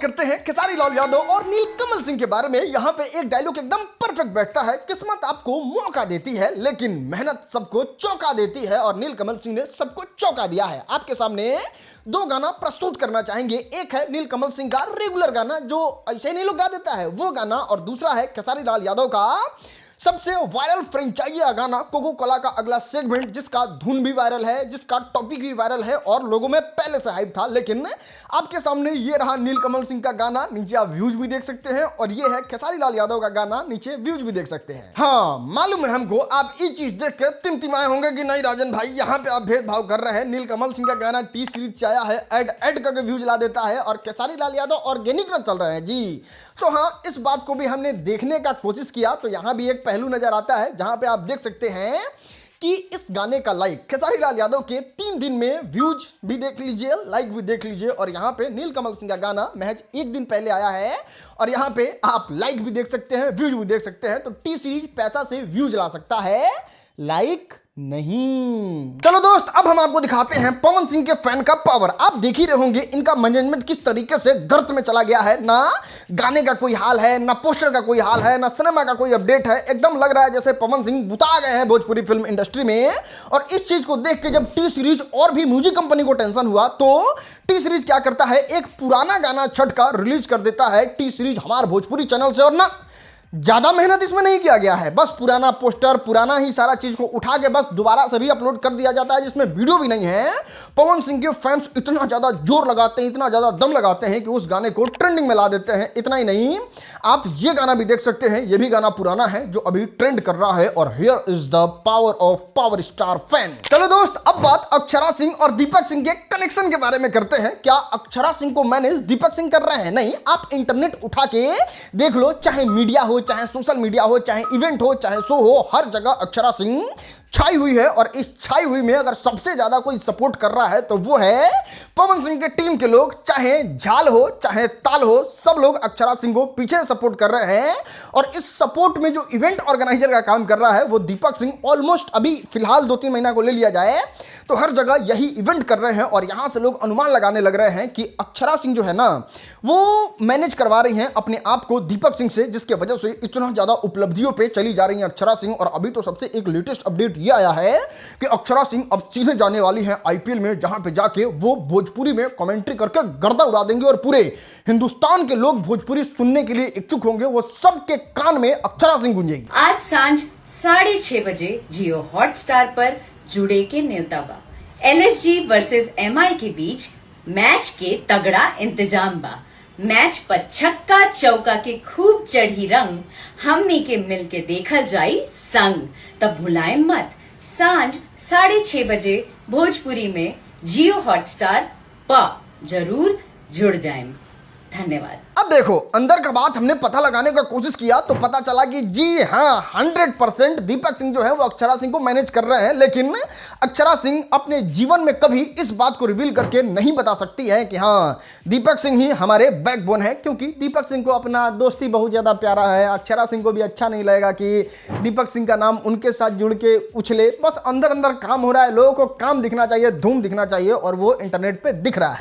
बात करते हैं खेसारी लाल यादव और नीलकमल सिंह के बारे में। यहाँ पे एक डायलॉग एकदम परफेक्ट बैठता है, किस्मत आपको मौका देती है लेकिन मेहनत सबको चौंका देती है। और नीलकमल सिंह ने सबको चौंका दिया है। आपके सामने दो गाना प्रस्तुत करना चाहेंगे। एक है नीलकमल सिंह का रेगुलर गाना जो ऐसे नहीं लोग गा देता है वो गाना, और दूसरा है खेसारी लाल यादव का सबसे वायरल फ्रेंचाइजी गाना कोको कोला का अगला सेगमेंट, जिसका धुन भी वायरल है, जिसका टॉपिक भी वायरल है और लोगों में पहले से हाइप था। लेकिन आपके सामने ये रहा नीलकमल सिंह का गाना, नीचे आप व्यूज भी देख सकते हैं, और ये है खेसारी लाल यादव का गाना, नीचे व्यूज भी देख सकते हैं। हाँ, मालूम है हमको आप ये चीज देख कर तिमतिमाए होंगे कि नहीं राजन भाई, यहाँ पे आप भेदभाव कर रहे हैं। नीलकमल सिंह का गाना टी सीरीज से आया है, एड करके व्यूज ला देता है, और खेसारी लाल यादव ऑर्गेनिक में चल रहे हैं जी। तो हाँ, इस बात को भी हमने देखने का कोशिश किया तो यहाँ भी एक पहलू नजर आता है जहां पे आप देख सकते हैं कि इस गाने का लाइक खेसारी लाल यादव के 3 दिन में व्यूज भी देख लीजिए, लाइक भी देख लीजिए, और यहाँ पे नीलकमल सिंह का गाना महज 1 दिन पहले आया है और यहाँ पे आप लाइक भी देख सकते हैं, व्यूज भी देख सकते हैं। तो टी सीरीज पैसा से व्यूज ला सकता है, लाइक नहीं। चलो दोस्त, अब हम आपको दिखाते हैं पवन सिंह के फैन का पावर। आप देख ही रहे होंगे इनका मैनेजमेंट किस तरीके से गर्त में चला गया है। ना गाने का कोई हाल है, ना पोस्टर का कोई हाल है, ना सिनेमा का कोई अपडेट है। एकदम लग रहा है जैसे पवन सिंह बुता गए हैं भोजपुरी फिल्म इंडस्ट्री में। और इस चीज को देख के जब टी सीरीज और भी म्यूजिक कंपनी को टेंशन हुआ तो टी सीरीज क्या करता है, एक पुराना गाना छठ का रिलीज कर देता है टी सीरीज हमारे भोजपुरी चैनल से। और ना ज्यादा मेहनत इसमें नहीं किया गया है, बस पुराना पोस्टर, पुराना ही सारा चीज को उठा के बस दोबारा से री-अपलोड कर दिया जाता है, जिसमें वीडियो भी नहीं है। पवन सिंह के फैंस इतना ज्यादा जोर लगाते हैं, इतना ज्यादा दम लगाते हैं कि उस गाने को ट्रेंडिंग में ला देते हैं। इतना ही नहीं, आप ये गाना भी देख सकते हैं, ये भी गाना पुराना है जो अभी ट्रेंड कर रहा है। और here is the power of power star fan. चलो दोस्त, अब बात अक्षरा सिंह और दीपक सिंह के कनेक्शन के बारे में करते हैं। क्या अक्षरा सिंह को मैनेज दीपक सिंह कर रहे हैं? नहीं, आप इंटरनेट उठा के देख लो, चाहे मीडिया हो, चाहे सोशल मीडिया हो, चाहे इवेंट हो, चाहे शो हो, हर जगह अक्षरा सिंह छाई हुई है। और इस छाई हुई में अगर सबसे ज्यादा कोई सपोर्ट कर रहा है तो वो है पवन सिंह के टीम के लोग। चाहे झाल हो, चाहे ताल हो, सब लोग अक्षरा सिंह को पीछे सपोर्ट कर रहे हैं। और इस सपोर्ट में जो इवेंट ऑर्गेनाइजर का काम कर रहा है वो दीपक सिंह ऑलमोस्ट अभी फिलहाल 2-3 महीना को ले लिया जाए तो हर जगह यही इवेंट कर रहे हैं। और यहां से लोग अनुमान लगाने लग रहे हैं कि अक्षरा सिंह जो है ना, वो मैनेज करवा रही हैं अपने आप को दीपक सिंह से, जिसके वजह से इतना ज्यादा उपलब्धियों पे चली जा रही हैं अक्षरा सिंह। और अभी तो सबसे एक लेटेस्ट अपडेट ये आया है कि अक्षरा सिंह अब सीधे जाने वाली हैं आईपीएल में, जहां पे जाके वो भोजपुरी में कमेंट्री करके गर्दा उड़ा देंगे और पूरे हिंदुस्तान के लोग भोजपुरी सुनने के लिए इच्छुक होंगे। वो सबके कान में अक्षरा सिंह गूंजेगी। आज सांझ 6:30 बजे जियो हॉटस्टार पर जुड़े के न्योता बा। एलएसजी वर्सेस एमआई के बीच मैच के तगड़ा इंतजाम बा। मैच पर छक्का चौका के खूब चढ़ी रंग, हमनी के मिल के देखल जाई संग। तब भुलाए मत, सांझ 6:30 बजे भोजपुरी में जियो हॉटस्टार पर जरूर जुड़ जाएं। धन्यवाद। अब देखो, अंदर का बात हमने पता लगाने का कोशिश किया तो पता चला कि जी हाँ, 100% दीपक सिंह जो है वो अक्षरा सिंह को मैनेज कर रहे हैं। लेकिन अक्षरा सिंह अपने जीवन में कभी इस बात को रिवील करके नहीं बता सकती है कि हाँ, दीपक सिंह ही हमारे बैकबोन है, क्योंकि दीपक सिंह को अपना दोस्ती बहुत ज़्यादा प्यारा है। अक्षरा सिंह को भी अच्छा नहीं लगेगा कि दीपक सिंह का नाम उनके साथ जुड़ के उछले। बस अंदर अंदर काम हो रहा है, लोगों को काम दिखना चाहिए, धूम दिखना चाहिए, और वो इंटरनेट पर दिख रहा है।